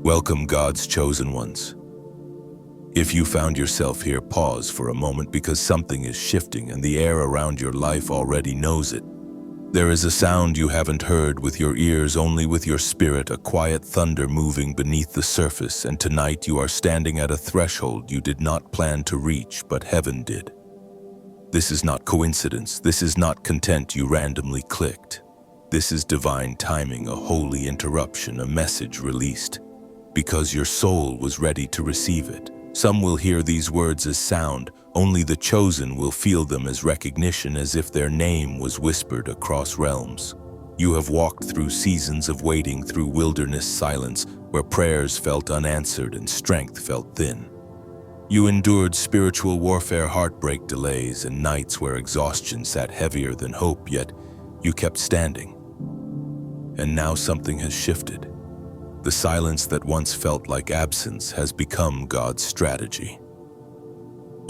Welcome, God's chosen ones. If you found yourself here, pause for a moment because something is shifting and the air around your life already knows it. There is a sound you haven't heard with your ears, only with your spirit, a quiet thunder moving beneath the surface, and tonight you are standing at a threshold you did not plan to reach, but heaven did. This is not coincidence. This is not content you randomly clicked. This is divine timing, a holy interruption, a message released, because your soul was ready to receive it. Some will hear these words as sound, only the chosen will feel them as recognition, as if their name was whispered across realms. You have walked through seasons of waiting, through wilderness silence, where prayers felt unanswered and strength felt thin. You endured spiritual warfare, heartbreak, delays, and nights where exhaustion sat heavier than hope, yet you kept standing. And now something has shifted. The silence that once felt like absence has become God's strategy.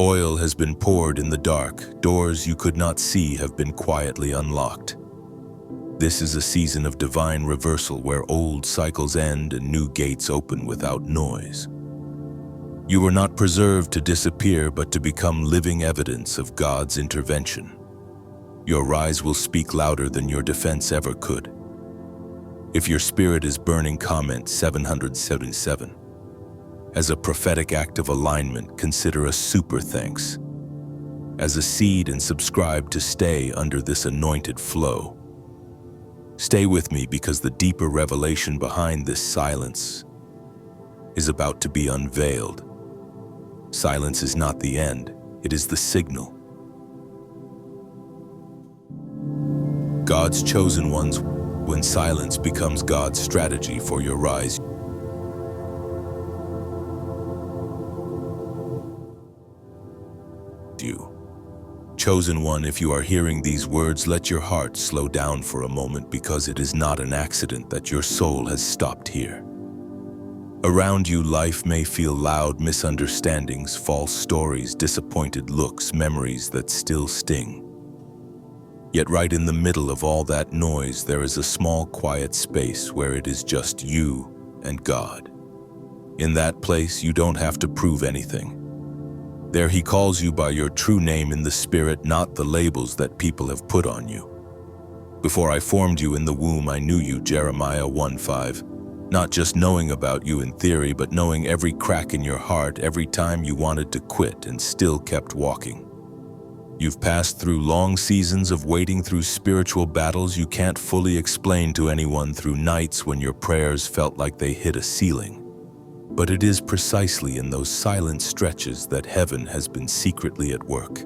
Oil has been poured in the dark. Doors you could not see have been quietly unlocked. This is a season of divine reversal where old cycles end and new gates open without noise. You were not preserved to disappear, but to become living evidence of God's intervention. Your rise will speak louder than your defense ever could. If your spirit is burning, comment 777. As a prophetic act of alignment, consider a super thanks. As a seed, and subscribe to stay under this anointed flow. Stay with me because the deeper revelation behind this silence is about to be unveiled. Silence is not the end, it is the signal. God's chosen ones, when silence becomes God's strategy for your rise. You. Chosen one, if you are hearing these words, let your heart slow down for a moment, because it is not an accident that your soul has stopped here. Around you, life may feel loud, misunderstandings, false stories, disappointed looks, memories that still sting. Yet right in the middle of all that noise, there is a small, quiet space where it is just you and God. In that place, you don't have to prove anything. There He calls you by your true name in the Spirit, not the labels that people have put on you. Before I formed you in the womb, I knew you, Jeremiah 1:5. Not just knowing about you in theory, but knowing every crack in your heart, every time you wanted to quit and still kept walking. You've passed through long seasons of waiting, through spiritual battles you can't fully explain to anyone, through nights when your prayers felt like they hit a ceiling. But it is precisely in those silent stretches that heaven has been secretly at work.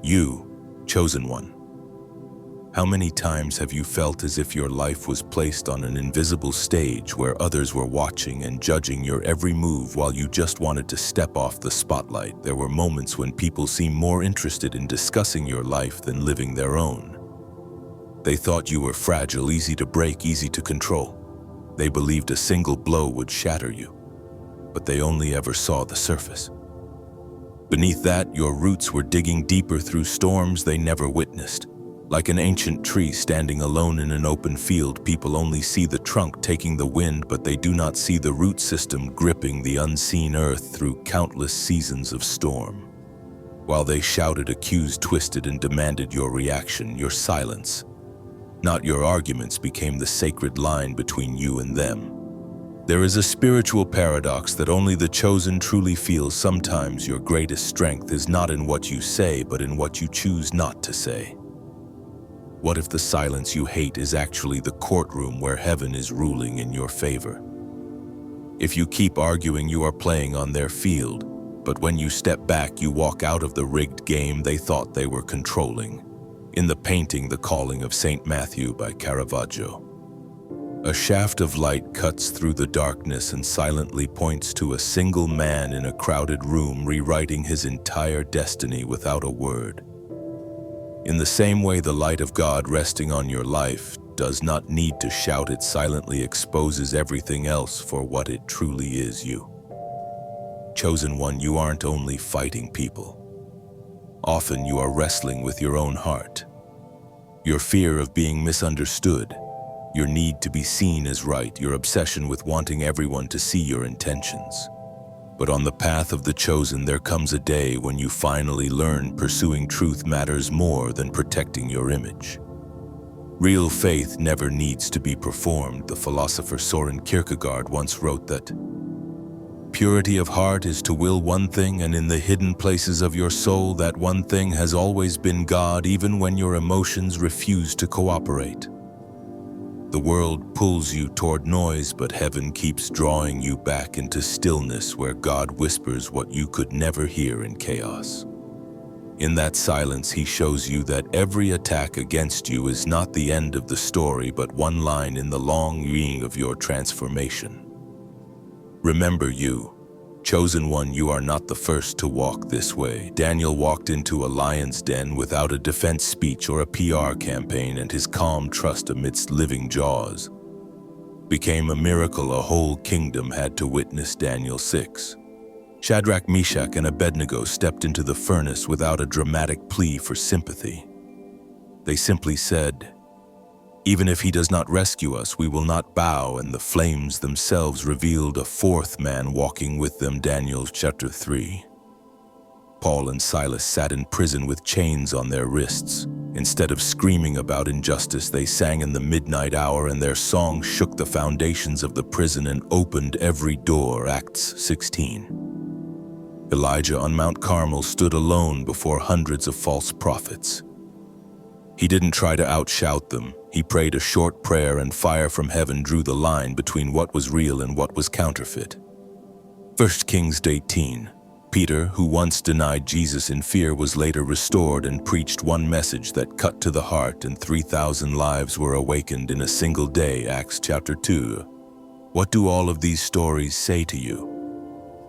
You, chosen one. How many times have you felt as if your life was placed on an invisible stage where others were watching and judging your every move while you just wanted to step off the spotlight? There were moments when people seemed more interested in discussing your life than living their own. They thought you were fragile, easy to break, easy to control. They believed a single blow would shatter you, but they only ever saw the surface. Beneath that, your roots were digging deeper through storms they never witnessed. Like an ancient tree standing alone in an open field, people only see the trunk taking the wind, but they do not see the root system gripping the unseen earth through countless seasons of storm. While they shouted, accused, twisted, and demanded your reaction, your silence, not your arguments, became the sacred line between you and them. There is a spiritual paradox that only the chosen truly feels. Sometimes your greatest strength is not in what you say, but in what you choose not to say. What if the silence you hate is actually the courtroom where heaven is ruling in your favor? If you keep arguing, you are playing on their field, but when you step back, you walk out of the rigged game they thought they were controlling. In the painting The Calling of St. Matthew by Caravaggio, a shaft of light cuts through the darkness and silently points to a single man in a crowded room, rewriting his entire destiny without a word. In the same way, the light of God resting on your life does not need to shout. It silently exposes everything else for what it truly is. You, chosen one, you aren't only fighting people. Often you are wrestling with your own heart, your fear of being misunderstood, your need to be seen as right, your obsession with wanting everyone to see your intentions. But on the path of the chosen, there comes a day when you finally learn pursuing truth matters more than protecting your image. Real faith never needs to be performed. The philosopher Soren Kierkegaard once wrote that purity of heart is to will one thing, and in the hidden places of your soul, that one thing has always been God, even when your emotions refuse to cooperate. The world pulls you toward noise, but heaven keeps drawing you back into stillness where God whispers what you could never hear in chaos. In that silence, he shows you that every attack against you is not the end of the story, but one line in the long reading of your transformation. Remember, you, chosen one, you are not the first to walk this way. Daniel walked into a lion's den without a defense speech or a PR campaign, and his calm trust amidst living jaws became a miracle a whole kingdom had to witness. Daniel 6. Shadrach, Meshach, and Abednego stepped into the furnace without a dramatic plea for sympathy. They simply said, "Even if he does not rescue us, we will not bow," and the flames themselves revealed a fourth man walking with them. Daniel chapter 3. Paul and Silas sat in prison with chains on their wrists. Instead of screaming about injustice, they sang in the midnight hour, and their song shook the foundations of the prison and opened every door. Acts 16. Elijah on Mount Carmel stood alone before hundreds of false prophets. He didn't try to outshout them. He prayed a short prayer, and fire from heaven drew the line between what was real and what was counterfeit. 1 Kings 18. Peter, who once denied Jesus in fear, was later restored and preached one message that cut to the heart, and 3,000 lives were awakened in a single day. Acts chapter 2. What do all of these stories say to you?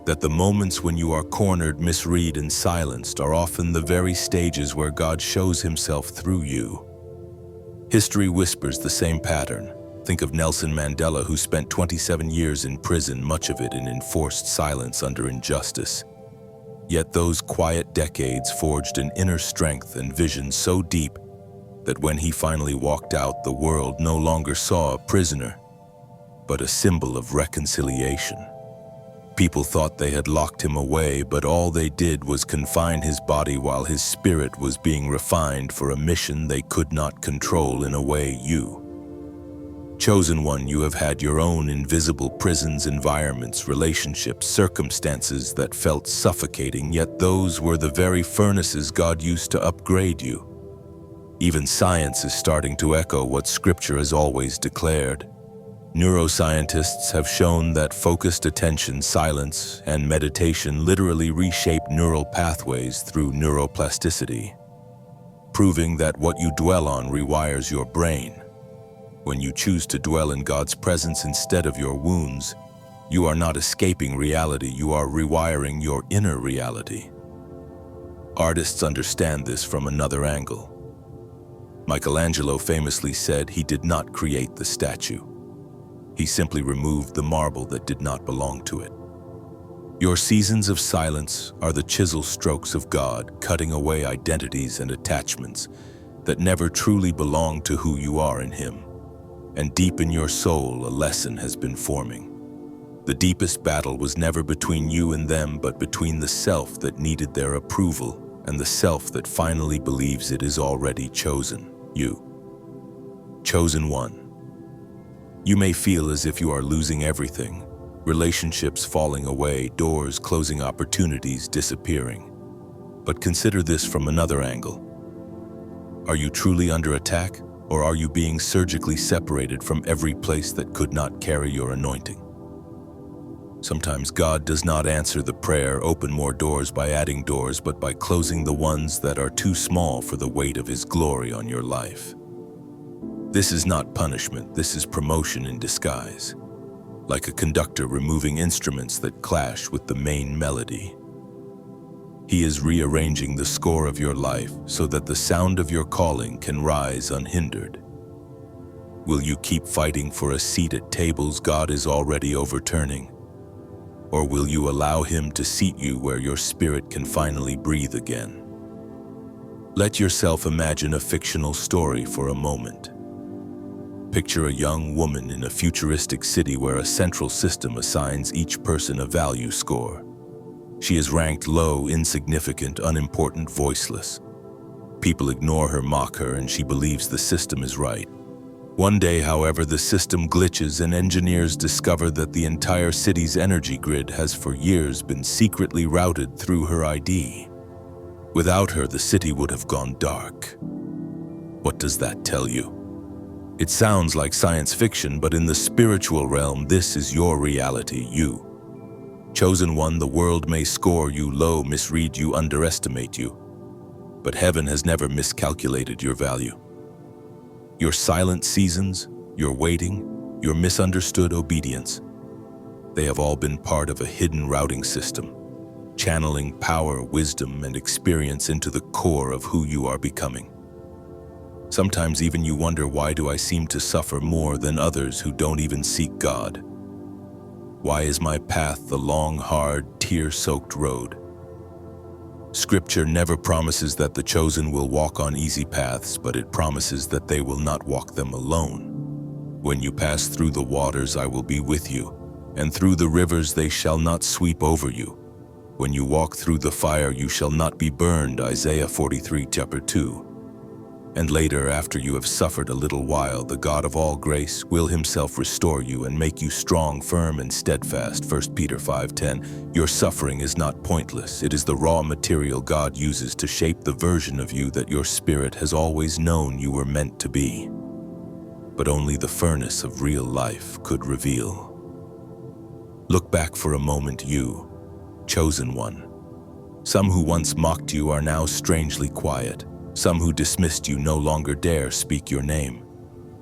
That the moments when you are cornered, misread, and silenced are often the very stages where God shows himself through you. History whispers the same pattern. Think of Nelson Mandela, who spent 27 years in prison, much of it in enforced silence under injustice. Yet those quiet decades forged an inner strength and vision so deep that when he finally walked out, the world no longer saw a prisoner, but a symbol of reconciliation. People thought they had locked him away, but all they did was confine his body while his spirit was being refined for a mission they could not control. In a way, you, chosen one, you have had your own invisible prisons, environments, relationships, circumstances that felt suffocating, yet those were the very furnaces God used to upgrade you. Even science is starting to echo what Scripture has always declared. Neuroscientists have shown that focused attention, silence, and meditation literally reshape neural pathways through neuroplasticity, proving that what you dwell on rewires your brain. When you choose to dwell in God's presence instead of your wounds, you are not escaping reality, you are rewiring your inner reality. Artists understand this from another angle. Michelangelo famously said he did not create the statue. He simply removed the marble that did not belong to it. Your seasons of silence are the chisel strokes of God, cutting away identities and attachments that never truly belong to who you are in Him. And deep in your soul, a lesson has been forming. The deepest battle was never between you and them, but between the self that needed their approval and the self that finally believes it is already chosen. You, chosen one. You may feel as if you are losing everything, relationships falling away, doors closing, opportunities disappearing. But consider this from another angle. Are you truly under attack, or are you being surgically separated from every place that could not carry your anointing? Sometimes God does not answer the prayer, "Open more doors," by adding doors, but by closing the ones that are too small for the weight of His glory on your life. This is not punishment, this is promotion in disguise. Like a conductor removing instruments that clash with the main melody. He is rearranging the score of your life so that the sound of your calling can rise unhindered. Will you keep fighting for a seat at tables God is already overturning? Or will you allow Him to seat you where your spirit can finally breathe again? Let yourself imagine a fictional story for a moment. Picture a young woman in a futuristic city where a central system assigns each person a value score. She is ranked low, insignificant, unimportant, voiceless. People ignore her, mock her, and she believes the system is right. One day, however, the system glitches and engineers discover that the entire city's energy grid has for years been secretly routed through her ID. Without her, the city would have gone dark. What does that tell you? It sounds like science fiction, but in the spiritual realm, this is your reality, you. Chosen one, the world may score you low, misread you, underestimate you. But heaven has never miscalculated your value. Your silent seasons, your waiting, your misunderstood obedience, they have all been part of a hidden routing system, channeling power, wisdom, and experience into the core of who you are becoming. Sometimes even you wonder, why do I seem to suffer more than others who don't even seek God? Why is my path the long, hard, tear-soaked road? Scripture never promises that the chosen will walk on easy paths, but it promises that they will not walk them alone. When you pass through the waters, I will be with you, and through the rivers they shall not sweep over you. When you walk through the fire, you shall not be burned, Isaiah 43:2. And later, after you have suffered a little while, the God of all grace will himself restore you and make you strong, firm, and steadfast, 1 Peter 5:10. Your suffering is not pointless. It is the raw material God uses to shape the version of you that your spirit has always known you were meant to be. But only the furnace of real life could reveal. Look back for a moment, you, chosen one. Some who once mocked you are now strangely quiet. Some who dismissed you no longer dare speak your name.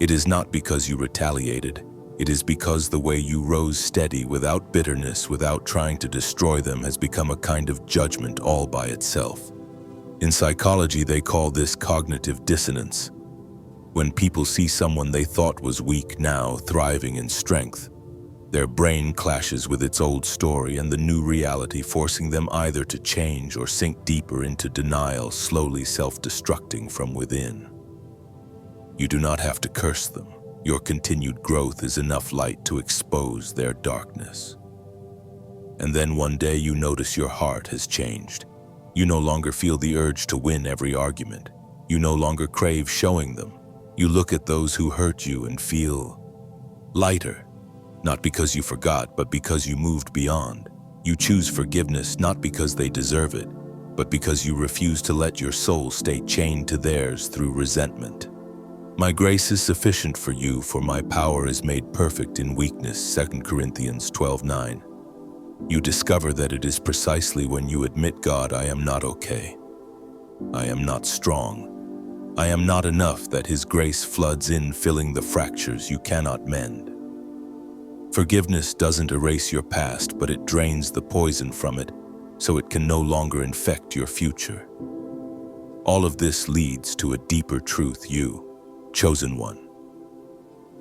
It is not because you retaliated. It is because the way you rose steady, without bitterness, without trying to destroy them, has become a kind of judgment all by itself. In psychology, they call this cognitive dissonance. When people see someone they thought was weak now thriving in strength, their brain clashes with its old story and the new reality, forcing them either to change or sink deeper into denial, slowly self-destructing from within. You do not have to curse them. Your continued growth is enough light to expose their darkness. And then one day you notice your heart has changed. You no longer feel the urge to win every argument. You no longer crave showing them. You look at those who hurt you and feel lighter. Not because you forgot, but because you moved beyond. You choose forgiveness not because they deserve it, but because you refuse to let your soul stay chained to theirs through resentment. My grace is sufficient for you, for my power is made perfect in weakness, 2 Corinthians 12:9. You discover that it is precisely when you admit, God, I am not okay. I am not strong. I am not enough, that His grace floods in, filling the fractures you cannot mend. Forgiveness doesn't erase your past, but it drains the poison from it, so it can no longer infect your future. All of this leads to a deeper truth, you, chosen one.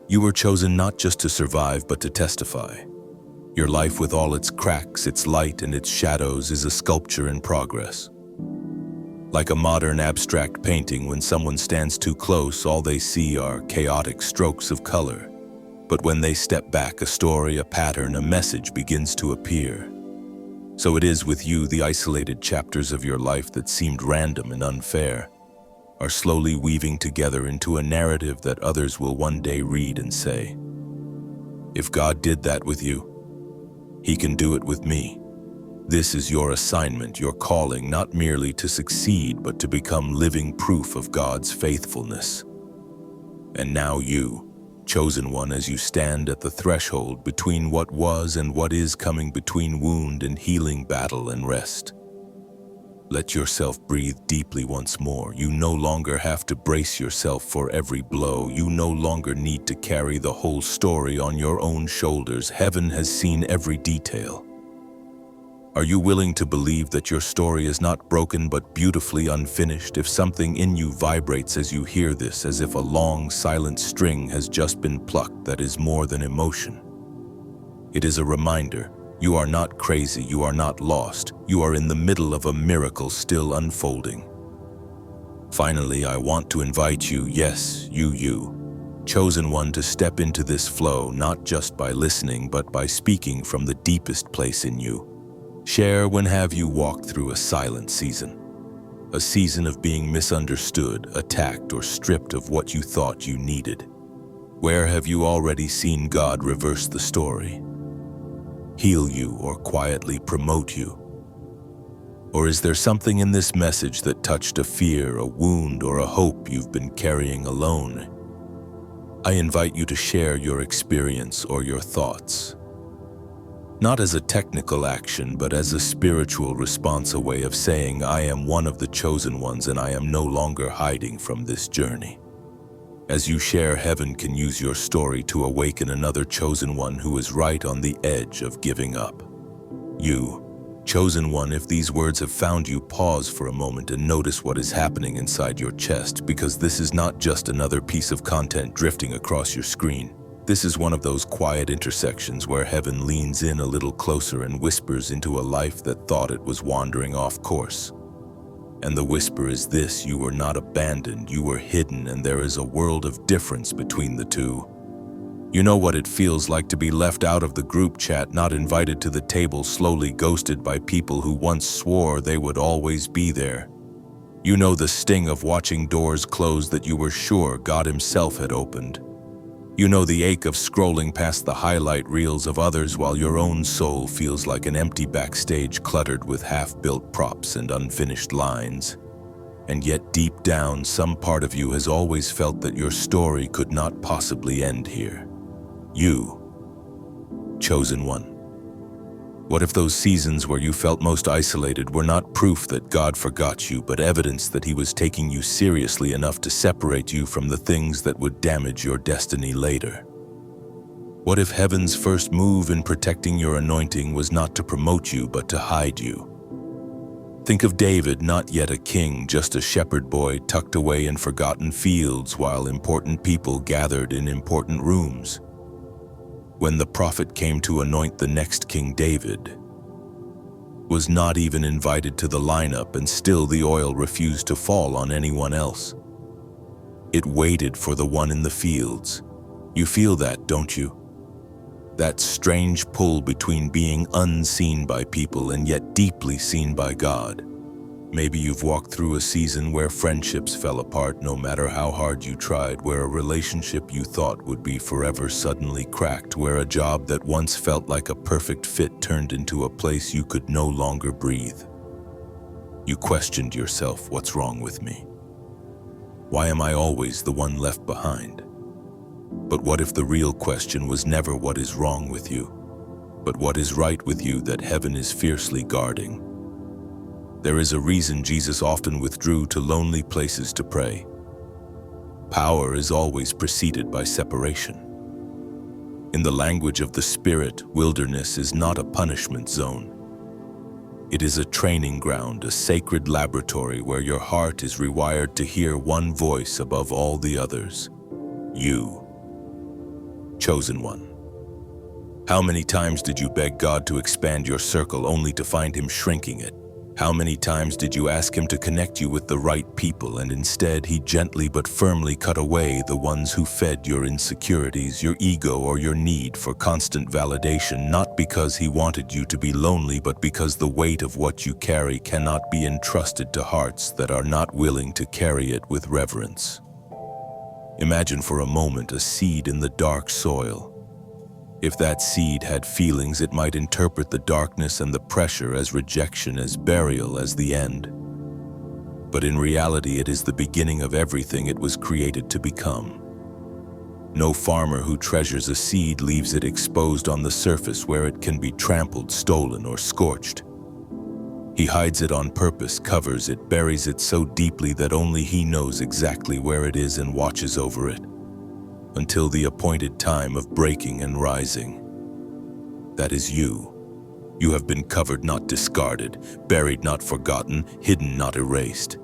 You were chosen not just to survive, but to testify. Your life, with all its cracks, its light, and its shadows, is a sculpture in progress. Like a modern abstract painting, when someone stands too close, all they see are chaotic strokes of color. But when they step back, a story, a pattern, a message begins to appear. So it is with you. The isolated chapters of your life that seemed random and unfair are slowly weaving together into a narrative that others will one day read and say, if God did that with you, He can do it with me. This is your assignment, your calling, not merely to succeed, but to become living proof of God's faithfulness. And now you, chosen one, as you stand at the threshold between what was and what is coming, between wound and healing, battle and rest, let yourself breathe deeply once more. You no longer have to brace yourself for every blow. You no longer need to carry the whole story on your own shoulders. Heaven has seen every detail. Are you willing to believe that your story is not broken but beautifully unfinished? If something in you vibrates as you hear this, as if a long, silent string has just been plucked, that is more than emotion. It is a reminder. You are not crazy. You are not lost. You are in the middle of a miracle still unfolding. Finally, I want to invite you, yes, you, chosen one to step into this flow, not just by listening, but by speaking from the deepest place in you. Share when have you walked through a silent season? A season of being misunderstood, attacked, or stripped of what you thought you needed. Where have you already seen God reverse the story? Heal you or quietly promote you? Or is there something in this message that touched a fear, a wound, or a hope you've been carrying alone? I invite you to share your experience or your thoughts. Not as a technical action, but as a spiritual response, a way of saying, I am one of the chosen ones and I am no longer hiding from this journey. As you share, heaven can use your story to awaken another chosen one who is right on the edge of giving up. You, chosen one, if these words have found you, pause for a moment and notice what is happening inside your chest, because this is not just another piece of content drifting across your screen. This is one of those quiet intersections where heaven leans in a little closer and whispers into a life that thought it was wandering off course. And the whisper is this: you were not abandoned, you were hidden, and there is a world of difference between the two. You know what it feels like to be left out of the group chat, not invited to the table, slowly ghosted by people who once swore they would always be there. You know the sting of watching doors close that you were sure God Himself had opened. You know the ache of scrolling past the highlight reels of others while your own soul feels like an empty backstage cluttered with half-built props and unfinished lines. And yet deep down, some part of you has always felt that your story could not possibly end here. You, chosen one. What if those seasons where you felt most isolated were not proof that God forgot you, but evidence that He was taking you seriously enough to separate you from the things that would damage your destiny later? What if heaven's first move in protecting your anointing was not to promote you, but to hide you? Think of David, not yet a king, just a shepherd boy tucked away in forgotten fields while important people gathered in important rooms. When the prophet came to anoint the next King, David was not even invited to the lineup, and still the oil refused to fall on anyone else. It waited for the one in the fields. You feel that, don't you? That strange pull between being unseen by people and yet deeply seen by God. Maybe you've walked through a season where friendships fell apart no matter how hard you tried, where a relationship you thought would be forever suddenly cracked, where a job that once felt like a perfect fit turned into a place you could no longer breathe. You questioned yourself, what's wrong with me? Why am I always the one left behind? But what if the real question was never what is wrong with you, but what is right with you that heaven is fiercely guarding? There is a reason Jesus often withdrew to lonely places to pray. Power is always preceded by separation. In the language of the Spirit, wilderness is not a punishment zone. It is a training ground, a sacred laboratory where your heart is rewired to hear one voice above all the others. You, chosen one. How many times did you beg God to expand your circle only to find Him shrinking it? How many times did you ask Him to connect you with the right people, and instead He gently but firmly cut away the ones who fed your insecurities, your ego, or your need for constant validation, not because He wanted you to be lonely, but because the weight of what you carry cannot be entrusted to hearts that are not willing to carry it with reverence? Imagine for a moment a seed in the dark soil. If that seed had feelings, it might interpret the darkness and the pressure as rejection, as burial, as the end. But in reality, it is the beginning of everything it was created to become. No farmer who treasures a seed leaves it exposed on the surface where it can be trampled, stolen, or scorched. He hides it on purpose, covers it, buries it so deeply that only He knows exactly where it is and watches over it, until the appointed time of breaking and rising. That is you. You have been covered, not discarded, buried, not forgotten, hidden, not erased.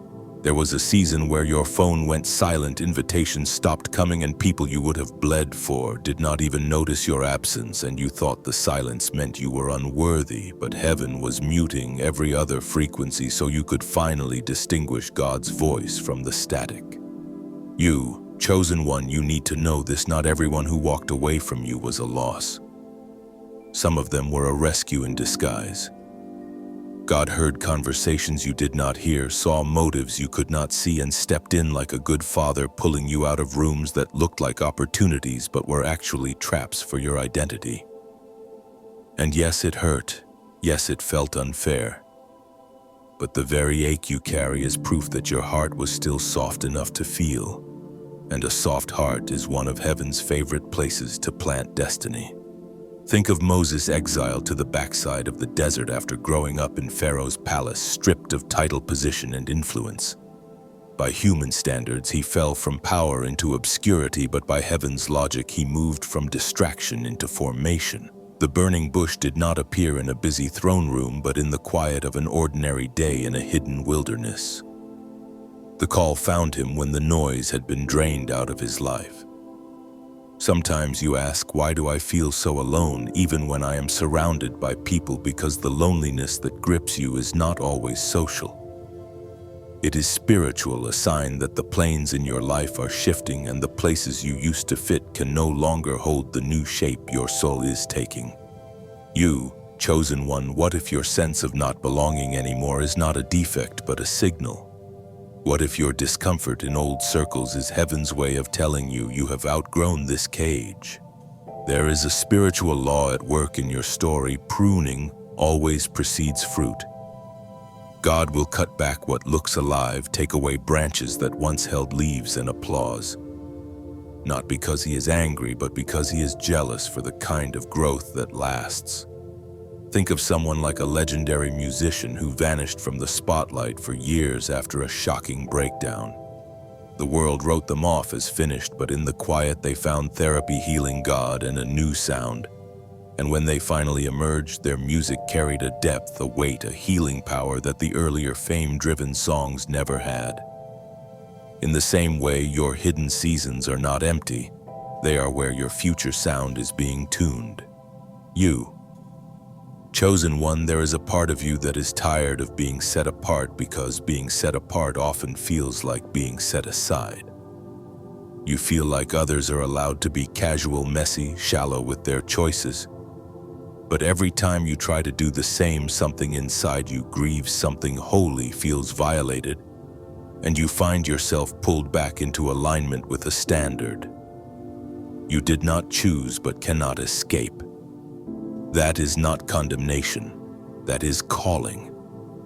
There was a season where your phone went silent, invitations stopped coming, and people you would have bled for did not even notice your absence, and you thought the silence meant you were unworthy, but heaven was muting every other frequency so you could finally distinguish God's voice from the static. You, Chosen one, you need to know this: not everyone who walked away from you was a loss. Some of them were a rescue in disguise. God heard conversations you did not hear, saw motives you could not see, and stepped in like a good father, pulling you out of rooms that looked like opportunities but were actually traps for your identity. And yes, it hurt. Yes, it felt unfair. But the very ache you carry is proof that your heart was still soft enough to feel. And a soft heart is one of heaven's favorite places to plant destiny. Think of Moses exiled to the backside of the desert after growing up in Pharaoh's palace, stripped of title, position, and influence. By human standards, he fell from power into obscurity, but by heaven's logic, he moved from distraction into formation. The burning bush did not appear in a busy throne room, but in the quiet of an ordinary day in a hidden wilderness. The call found him when the noise had been drained out of his life. Sometimes you ask, why do I feel so alone even when I am surrounded by people? Because the loneliness that grips you is not always social. It is spiritual, a sign that the planes in your life are shifting and the places you used to fit can no longer hold the new shape your soul is taking. You, chosen one, what if your sense of not belonging anymore is not a defect but a signal? What if your discomfort in old circles is heaven's way of telling you you have outgrown this cage? There is a spiritual law at work in your story. Pruning always precedes fruit. God will cut back what looks alive, take away branches that once held leaves and applause. Not because he is angry, but because he is jealous for the kind of growth that lasts. Think of someone like a legendary musician who vanished from the spotlight for years after a shocking breakdown. The world wrote them off as finished, but in the quiet they found therapy, healing, God, and a new sound. And when they finally emerged, their music carried a depth, a weight, a healing power that the earlier fame-driven songs never had. In the same way, your hidden seasons are not empty. They are where your future sound is being tuned. You, chosen one, there is a part of you that is tired of being set apart, because being set apart often feels like being set aside. You feel like others are allowed to be casual, messy, shallow with their choices. But every time you try to do the same, something inside you grieves, something holy feels violated, and you find yourself pulled back into alignment with a standard you did not choose but cannot escape. That is not condemnation. That is calling.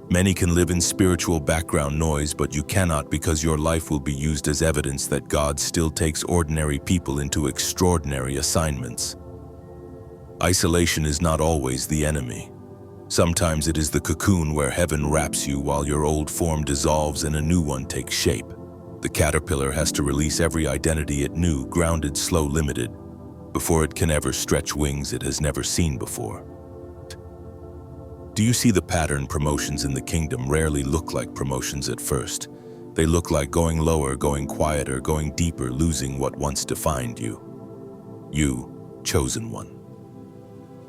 Many can live in spiritual background noise, but you cannot, because your life will be used as evidence that God still takes ordinary people into extraordinary assignments. Isolation is not always the enemy. Sometimes it is the cocoon where heaven wraps you while your old form dissolves and a new one takes shape. The caterpillar has to release every identity it knew, grounded, slow, limited, before it can ever stretch wings it has never seen before. Do you see the pattern? Promotions in the kingdom rarely look like promotions at first. They look like going lower, going quieter, going deeper, losing what once defined you. You, chosen one.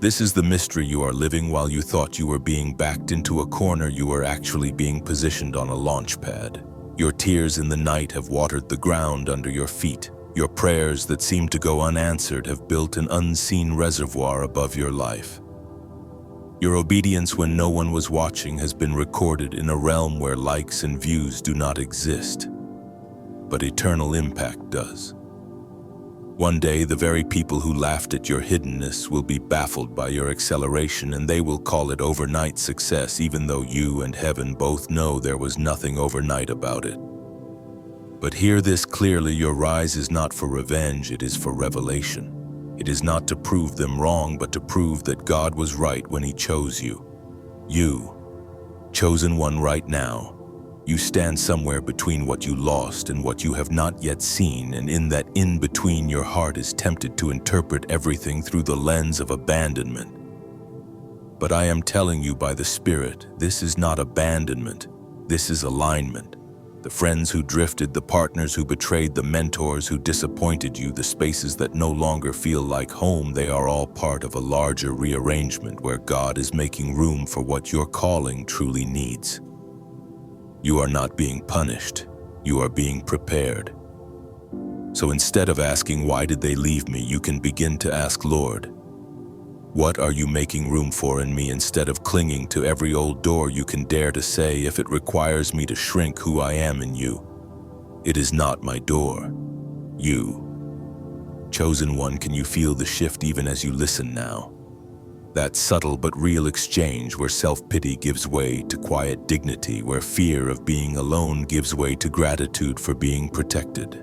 This is the mystery you are living. While you thought you were being backed into a corner, you were actually being positioned on a launch pad. Your tears in the night have watered the ground under your feet. Your prayers that seem to go unanswered have built an unseen reservoir above your life. Your obedience when no one was watching has been recorded in a realm where likes and views do not exist, but eternal impact does. One day, the very people who laughed at your hiddenness will be baffled by your acceleration, and they will call it overnight success, even though you and heaven both know there was nothing overnight about it. But hear this clearly: your rise is not for revenge, it is for revelation. It is not to prove them wrong, but to prove that God was right when He chose you. You, chosen one, right now, you stand somewhere between what you lost and what you have not yet seen, and in that in-between your heart is tempted to interpret everything through the lens of abandonment. But I am telling you by the Spirit, this is not abandonment, this is alignment. The friends who drifted, the partners who betrayed, the mentors who disappointed you, the spaces that no longer feel like home, they are all part of a larger rearrangement where God is making room for what your calling truly needs. You are not being punished, you are being prepared. So instead of asking, why did they leave me, you can begin to ask, Lord, what are you making room for in me? Instead of clinging to every old door, you can dare to say, if it requires me to shrink who I am in you, it is not my door. You, chosen one, can you feel the shift even as you listen now? That subtle but real exchange where self-pity gives way to quiet dignity, where fear of being alone gives way to gratitude for being protected.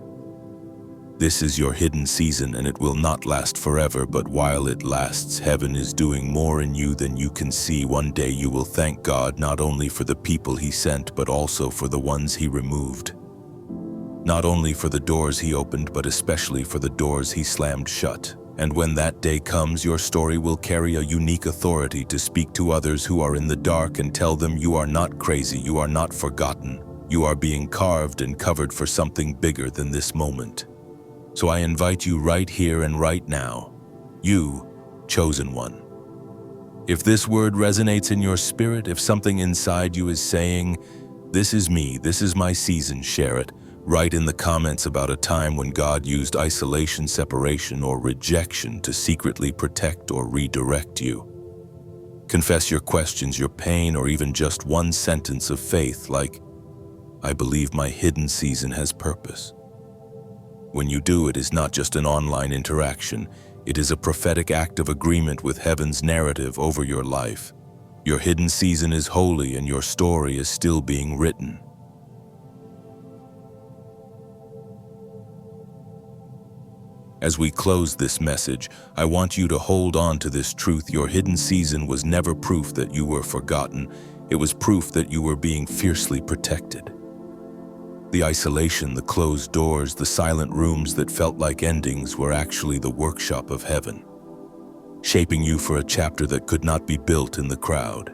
This is your hidden season, and it will not last forever, but while it lasts, heaven is doing more in you than you can see. One day you will thank God not only for the people He sent, but also for the ones He removed. Not only for the doors He opened, but especially for the doors He slammed shut. And when that day comes, your story will carry a unique authority to speak to others who are in the dark and tell them, you are not crazy, you are not forgotten, you are being carved and covered for something bigger than this moment. So I invite you right here and right now, you, chosen one. If this word resonates in your spirit, if something inside you is saying, this is me, this is my season, share it. Write in the comments about a time when God used isolation, separation, or rejection to secretly protect or redirect you. Confess your questions, your pain, or even just one sentence of faith like, I believe my hidden season has purpose. When you do, it is not just an online interaction. It is a prophetic act of agreement with heaven's narrative over your life. Your hidden season is holy, and your story is still being written. As we close this message, I want you to hold on to this truth. Your hidden season was never proof that you were forgotten. It was proof that you were being fiercely protected. The isolation, the closed doors, the silent rooms that felt like endings were actually the workshop of heaven, shaping you for a chapter that could not be built in the crowd.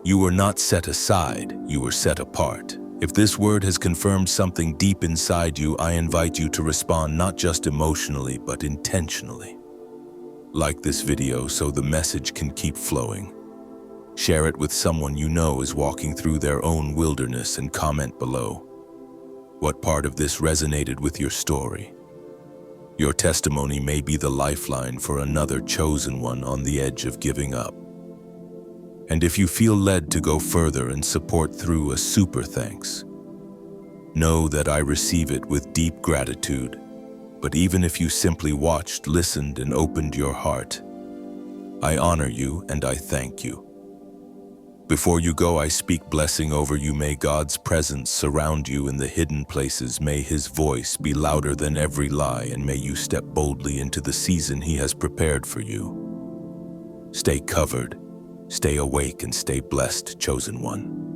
You were not set aside, you were set apart. If this word has confirmed something deep inside you, I invite you to respond not just emotionally, but intentionally. Like this video so the message can keep flowing. Share it with someone you know is walking through their own wilderness, and comment below. What part of this resonated with your story? Your testimony may be the lifeline for another chosen one on the edge of giving up. And if you feel led to go further and support through a super thanks, know that I receive it with deep gratitude. But even if you simply watched, listened, and opened your heart, I honor you and I thank you. Before you go, I speak blessing over you. May God's presence surround you in the hidden places. May His voice be louder than every lie, and may you step boldly into the season He has prepared for you. Stay covered, stay awake, and stay blessed, chosen one.